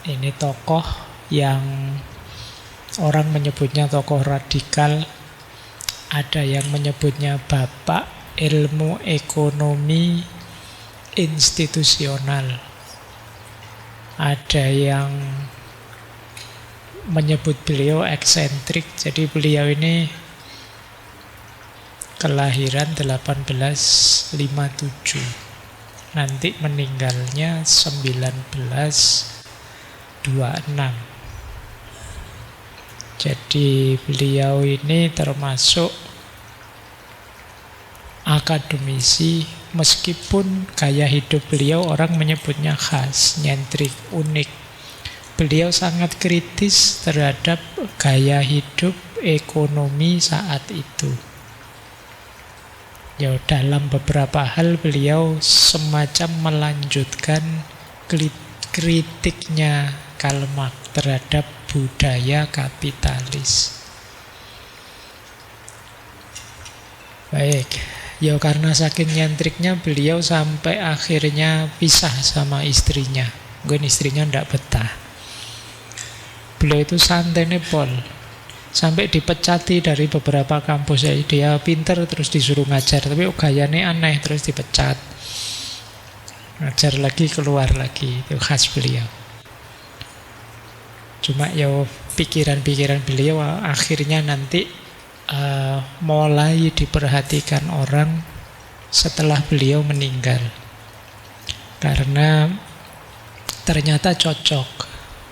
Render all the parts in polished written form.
Ini tokoh yang orang menyebutnya tokoh radikal, ada yang menyebutnya bapak ilmu ekonomi institusional, ada yang menyebut beliau eksentrik. Jadi beliau ini kelahiran 1857, nanti meninggalnya 1926. Jadi beliau ini termasuk akademisi, meskipun gaya hidup beliau orang menyebutnya khas, nyentrik, unik. Beliau sangat kritis terhadap gaya hidup ekonomi saat itu. Ya, dalam beberapa hal beliau semacam melanjutkan kritiknya Karl Marx terhadap budaya kapitalis. Baik, ya karena saking nyentriknya beliau sampai akhirnya pisah sama istrinya. Mungkin istrinya ndak betah. Beliau itu santai pol, sampai dipecati dari beberapa kampus. Ya, dia pinter terus disuruh ngajar, tapi gayanya aneh terus dipecat. Ngajar lagi, keluar lagi. Itu khas beliau. Cuma ya pikiran-pikiran beliau akhirnya nanti mulai diperhatikan orang setelah beliau meninggal. Karena ternyata cocok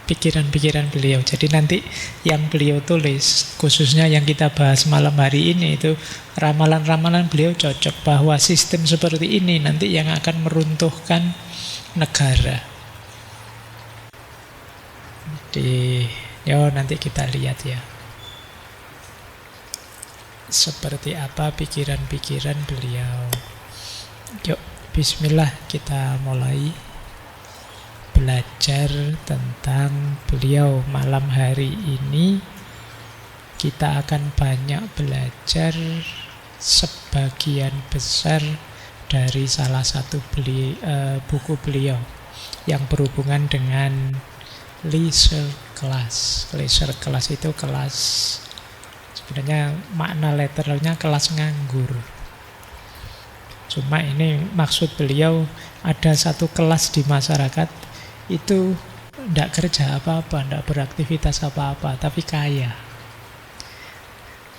pikiran-pikiran beliau. Jadi nanti yang beliau tulis, khususnya yang kita bahas malam hari ini, itu ramalan-ramalan beliau cocok bahwa sistem seperti ini nanti yang akan meruntuhkan negara. Nanti kita lihat ya, seperti apa pikiran-pikiran beliau. Yuk, bismillah, kita mulai belajar tentang beliau. Malam hari ini kita akan banyak belajar sebagian besar dari salah satu buku beliau yang berhubungan dengan leisure class. Leisure class itu kelas, sebenarnya makna letternya kelas nganggur. Cuma ini maksud beliau ada satu kelas di masyarakat itu tidak kerja apa-apa, tidak beraktivitas apa-apa, tapi kaya.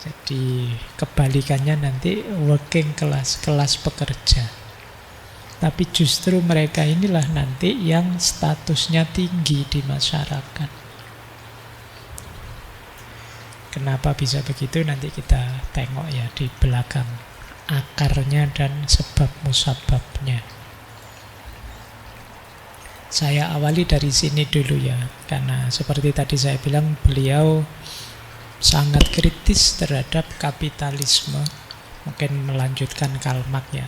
Jadi kebalikannya nanti working class, kelas pekerja. Tapi justru mereka inilah nanti yang statusnya tinggi di masyarakat. Kenapa bisa begitu? Nanti kita tengok ya di belakang akarnya dan sebab musababnya. Saya awali dari sini dulu ya, karena seperti tadi saya bilang beliau sangat kritis terhadap kapitalisme. Mungkin melanjutkan Karl Marx ya.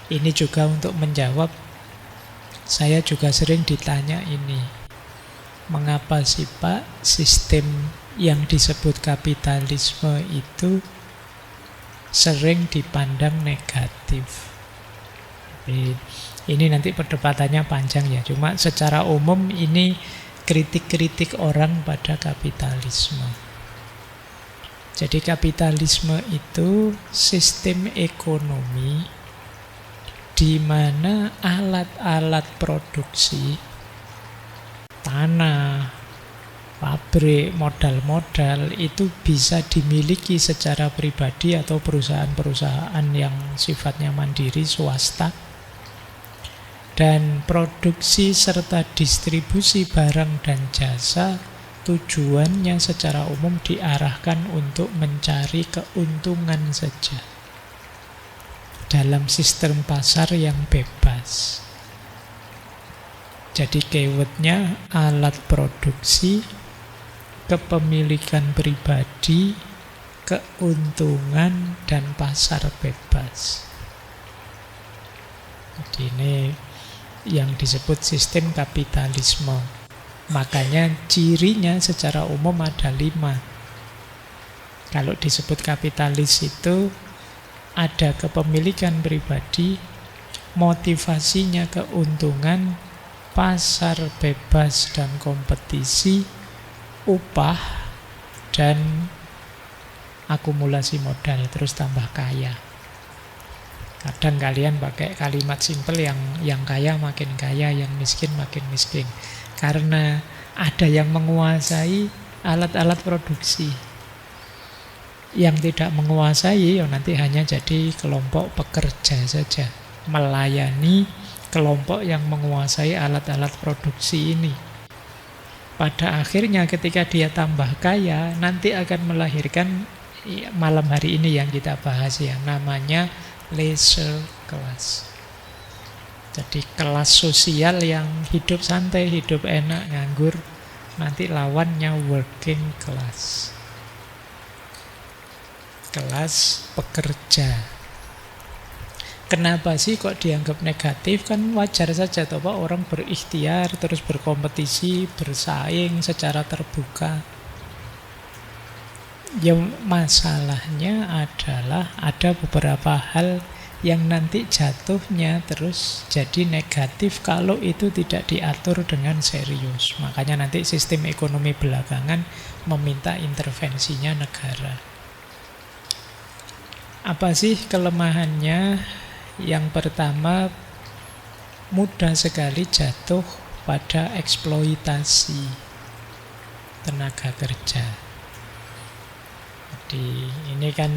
Ini juga untuk menjawab, saya juga sering ditanya ini, mengapa sih Pak sistem yang disebut kapitalisme itu sering dipandang negatif? Ini nanti perdebatannya panjang ya, cuma secara umum ini kritik-kritik orang pada kapitalisme. Jadi kapitalisme itu sistem ekonomi di mana alat-alat produksi, tanah, pabrik, modal-modal itu bisa dimiliki secara pribadi atau perusahaan-perusahaan yang sifatnya mandiri, swasta. Dan produksi serta distribusi barang dan jasa tujuannya secara umum diarahkan untuk mencari keuntungan saja dalam sistem pasar yang bebas. Jadi keywordnya alat produksi, kepemilikan pribadi, keuntungan, dan pasar bebas. Jadi ini yang disebut sistem kapitalisme. Makanya cirinya secara umum ada 5. Kalau disebut kapitalis itu ada kepemilikan pribadi, motivasinya keuntungan, pasar bebas dan kompetisi, upah, dan akumulasi modal, terus tambah kaya. Kadang kalian pakai kalimat simpel yang kaya makin kaya, yang miskin makin miskin. Karena ada yang menguasai alat-alat produksi. Yang tidak menguasai, nanti hanya jadi kelompok pekerja saja. Melayani kelompok yang menguasai alat-alat produksi ini. Pada akhirnya ketika dia tambah kaya, nanti akan melahirkan malam hari ini yang kita bahas ya, namanya leisure class. Jadi kelas sosial yang hidup santai, hidup enak, nganggur. Nanti lawannya working class, kelas pekerja. Kenapa sih kok dianggap negatif? Kan wajar saja toh Pak, orang berikhtiar, terus berkompetisi, bersaing secara terbuka. Yang masalahnya adalah ada beberapa hal yang nanti jatuhnya terus jadi negatif kalau itu tidak diatur dengan serius. Makanya nanti sistem ekonomi belakangan meminta intervensinya negara. Apa sih kelemahannya? Yang pertama, mudah sekali jatuh pada eksploitasi tenaga kerja. Jadi ini kan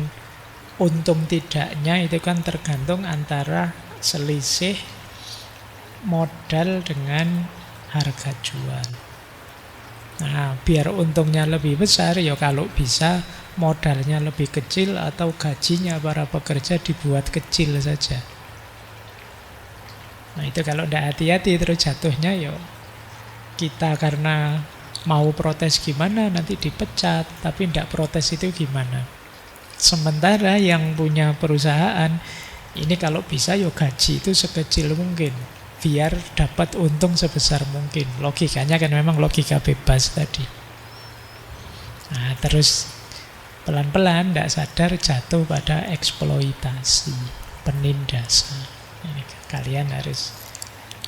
untung tidaknya itu kan tergantung antara selisih modal dengan harga jual. Nah, biar untungnya lebih besar, ya kalau bisa modalnya lebih kecil atau gajinya para pekerja dibuat kecil saja. Nah, itu kalau tidak hati-hati terus jatuhnya ya kita karena mau protes gimana nanti dipecat, tapi tidak protes itu gimana. Sementara yang punya perusahaan ini kalau bisa ya gaji itu sekecil mungkin biar dapat untung sebesar mungkin. Logikanya kan memang logika bebas tadi. Nah, terus pelan-pelan tidak sadar jatuh pada eksploitasi, penindasan. Ini kalian harus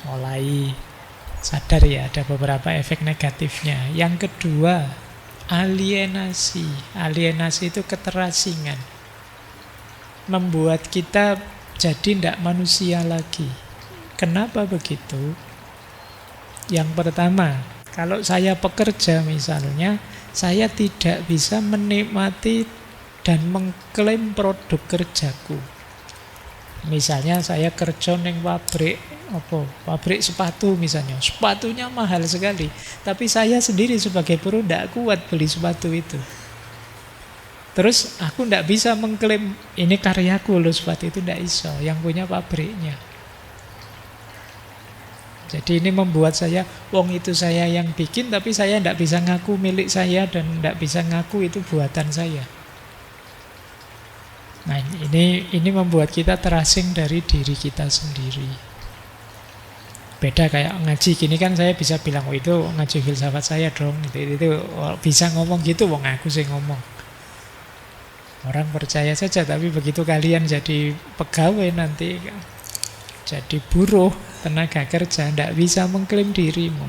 mulai sadar ya, ada beberapa efek negatifnya. Yang kedua, alienasi. Alienasi itu keterasingan. Membuat kita jadi tidak manusia lagi. Kenapa begitu? Yang pertama, kalau saya pekerja misalnya, saya tidak bisa menikmati dan mengklaim produk kerjaku. Misalnya saya kerja ning pabrik sepatu misalnya. Sepatunya mahal sekali, tapi saya sendiri sebagai buruh tidak kuat beli sepatu itu. Terus aku tidak bisa mengklaim ini karyaku loh, sepatu itu tidak iso, yang punya pabriknya. Jadi ini membuat saya, wong itu saya yang bikin, tapi saya tidak bisa ngaku milik saya dan tidak bisa ngaku itu buatan saya. Nah, ini membuat kita terasing dari diri kita sendiri. Beda kayak ngaji gini kan saya bisa bilang, oh itu ngaji filsafat saya dong. Itu bisa ngomong gitu, wong aku sih ngomong. Orang percaya saja, tapi begitu kalian jadi pegawai nanti, jadi buruh, tenaga kerja, tidak bisa mengklaim dirimu.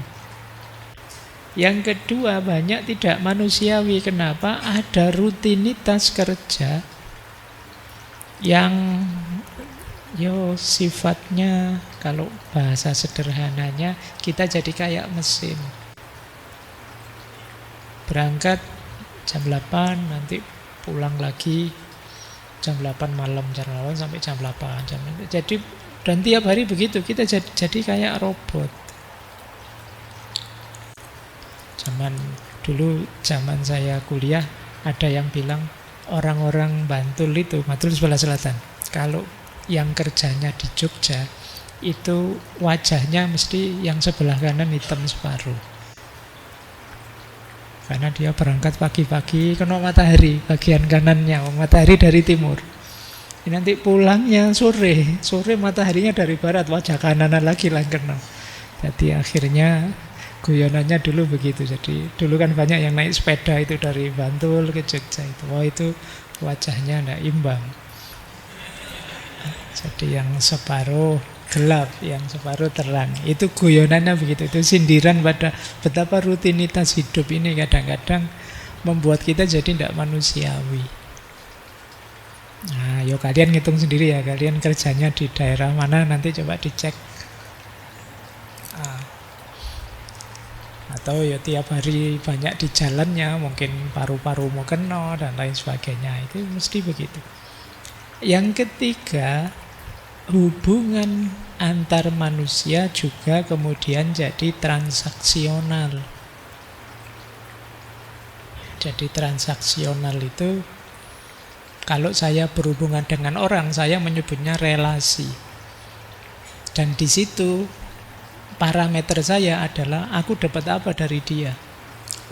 Yang kedua, banyak tidak manusiawi. Kenapa? Ada rutinitas kerja yang sifatnya, kalau bahasa sederhananya, kita jadi kayak mesin. Berangkat jam 8, nanti pulang lagi jam 8 malam, jam 8 sampai jam 8. Jadi, dan tiap hari begitu, kita jadi kayak robot. Zaman saya kuliah, ada yang bilang orang-orang Bantul sebelah selatan, kalau yang kerjanya di Jogja, itu wajahnya mesti yang sebelah kanan hitam separuh. Karena dia berangkat pagi-pagi, kena matahari, bagian kanannya, matahari dari timur. Nanti pulangnya sore mataharinya dari barat, wajah kananan lagi lah kena. Jadi akhirnya guyonannya dulu begitu. Jadi dulu kan banyak yang naik sepeda itu dari Bantul ke Jogja itu. Wah, itu wajahnya tidak imbang. Jadi yang separuh gelap, yang separuh terang. Itu guyonannya begitu. Itu sindiran pada betapa rutinitas hidup ini kadang-kadang membuat kita jadi tidak manusiawi. Nah, yo kalian ngitung sendiri ya, kalian kerjanya di daerah mana, nanti coba dicek. Ah, atau ya tiap hari banyak di jalannya, mungkin paru-paru mau kena dan lain sebagainya. Itu mesti begitu. Yang ketiga, hubungan antar manusia juga kemudian jadi transaksional. Jadi transaksional itu, kalau saya berhubungan dengan orang, saya menyebutnya relasi. Dan di situ parameter saya adalah aku dapat apa dari dia,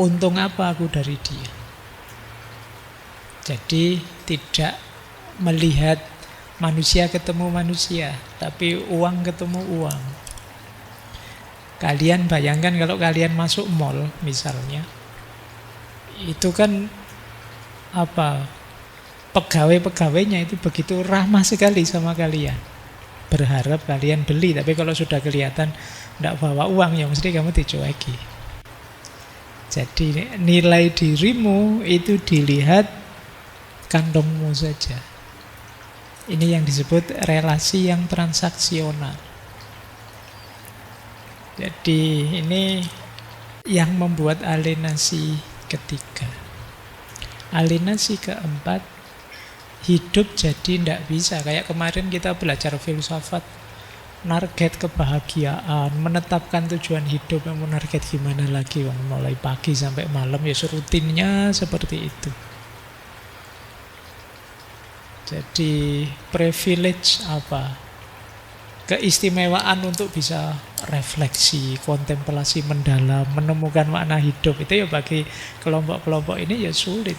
untung apa aku dari dia. Jadi tidak melihat manusia ketemu manusia, tapi uang ketemu uang. Kalian bayangkan kalau kalian masuk mall misalnya, itu kan apa, pegawai-pegawainya itu begitu ramah sekali sama kalian, berharap kalian beli. Tapi kalau sudah kelihatan tidak bawa uang, ya mesti kamu dicueki. Jadi nilai dirimu itu dilihat kantongmu saja. Ini yang disebut relasi yang transaksional. Jadi ini yang membuat alienasi ketiga. Alienasi keempat, hidup jadi tidak bisa. Kayak kemarin kita belajar filsafat, target kebahagiaan, menetapkan tujuan hidup, yang menarget gimana lagi, mulai pagi sampai malam ya rutinnya seperti itu. Jadi privilege apa? Keistimewaan untuk bisa refleksi, kontemplasi mendalam, menemukan makna hidup, itu ya bagi kelompok-kelompok ini ya sulit.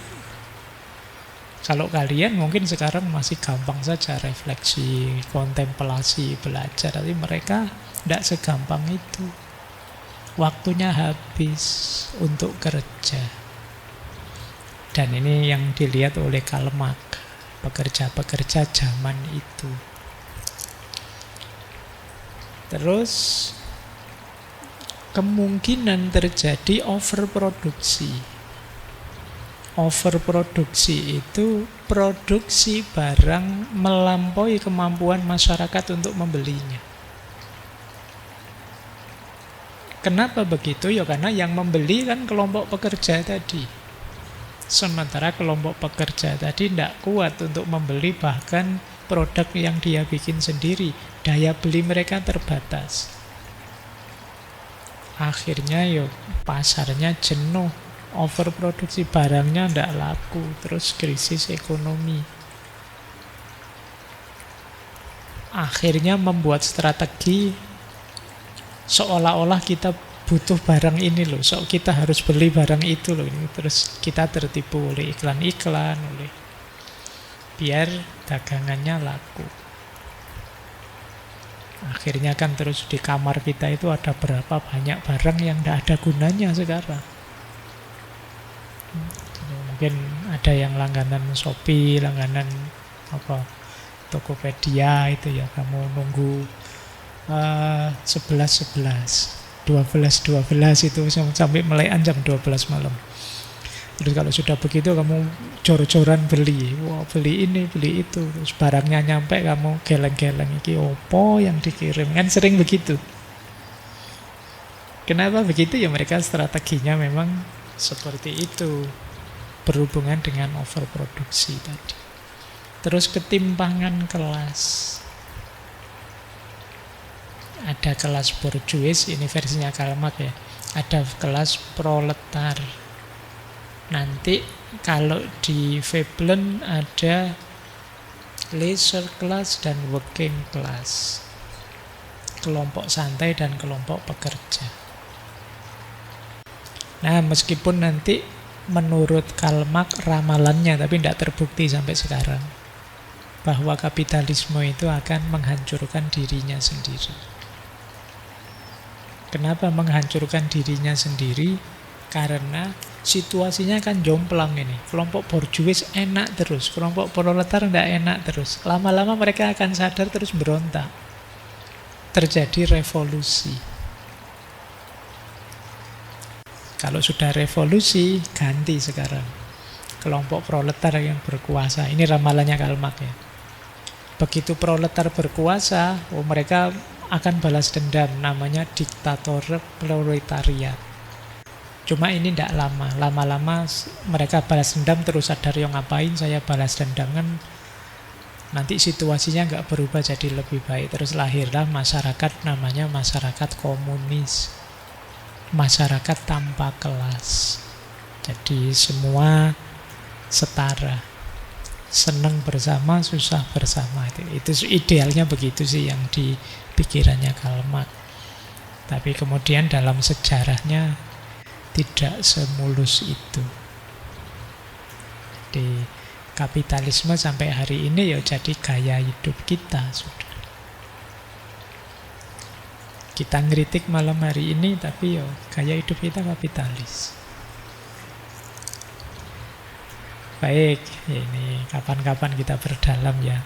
Kalau kalian mungkin sekarang masih gampang saja refleksi, kontemplasi, belajar. Tapi mereka tidak segampang itu. Waktunya habis untuk kerja. Dan ini yang dilihat oleh Karl Marx, pekerja-pekerja zaman itu. Terus kemungkinan terjadi overproduksi. Overproduksi itu produksi barang melampaui kemampuan masyarakat untuk membelinya. Kenapa begitu? Ya karena yang membeli kan kelompok pekerja tadi. Sementara kelompok pekerja tadi tidak kuat untuk membeli bahkan produk yang dia bikin sendiri. Daya beli mereka terbatas. Akhirnya ya pasarnya jenuh. Overproduksi, barangnya tidak laku, terus krisis ekonomi. Akhirnya membuat strategi seolah-olah kita butuh barang ini loh, so kita harus beli barang itu loh. Terus kita tertipu oleh iklan-iklan, biar dagangannya laku. Akhirnya kan terus di kamar kita itu ada berapa banyak barang yang tidak ada gunanya sekarang. Mungkin ada yang langganan Shopee, langganan Tokopedia itu ya, kamu nunggu 11.11, 12.12 itu sampai melekan jam 12 malam. Terus kalau sudah begitu kamu jor-joran beli, wah beli ini, beli itu, terus barangnya nyampe kamu geleng-geleng, iki opo yang dikirim, kan sering begitu. Kenapa begitu? Ya mereka strateginya memang seperti itu, berhubungan dengan overproduksi tadi. Terus ketimpangan kelas. Ada kelas bourgeois, ini versinya Karl Marx ya. Ada kelas proletar. Nanti kalau di Veblen ada leisure class dan working class. Kelompok santai dan kelompok pekerja. Nah, meskipun nanti menurut Karl Marx ramalannya, tapi tidak terbukti sampai sekarang, bahwa kapitalisme itu akan menghancurkan dirinya sendiri. Kenapa menghancurkan dirinya sendiri? Karena situasinya kan jomplang ini. Kelompok bourgeois enak terus, kelompok proletar tidak enak terus. Lama-lama mereka akan sadar terus berontak. terjadi revolusi. Kalau sudah revolusi, ganti sekarang. Kelompok proletar yang berkuasa. Ini ramalannya Karl Marx ya. Begitu proletar berkuasa, mereka akan balas dendam. Namanya diktator proletariat. Cuma ini tidak lama. Lama-lama mereka balas dendam, terus sadar, yang ngapain saya balas dendam, kan nanti situasinya nggak berubah jadi lebih baik. Terus lahirlah masyarakat, namanya masyarakat komunis. Masyarakat tanpa kelas. Jadi semua setara. Senang bersama, susah bersama. Itu idealnya begitu sih yang di pikirannya Karl Marx. Tapi kemudian dalam sejarahnya tidak semulus itu. Di kapitalisme sampai hari ini ya jadi gaya hidup kita sudah. Kita ngeritik malam hari ini, tapi ya gaya hidup kita kapitalis. Baik, ini kapan-kapan kita berdalam ya.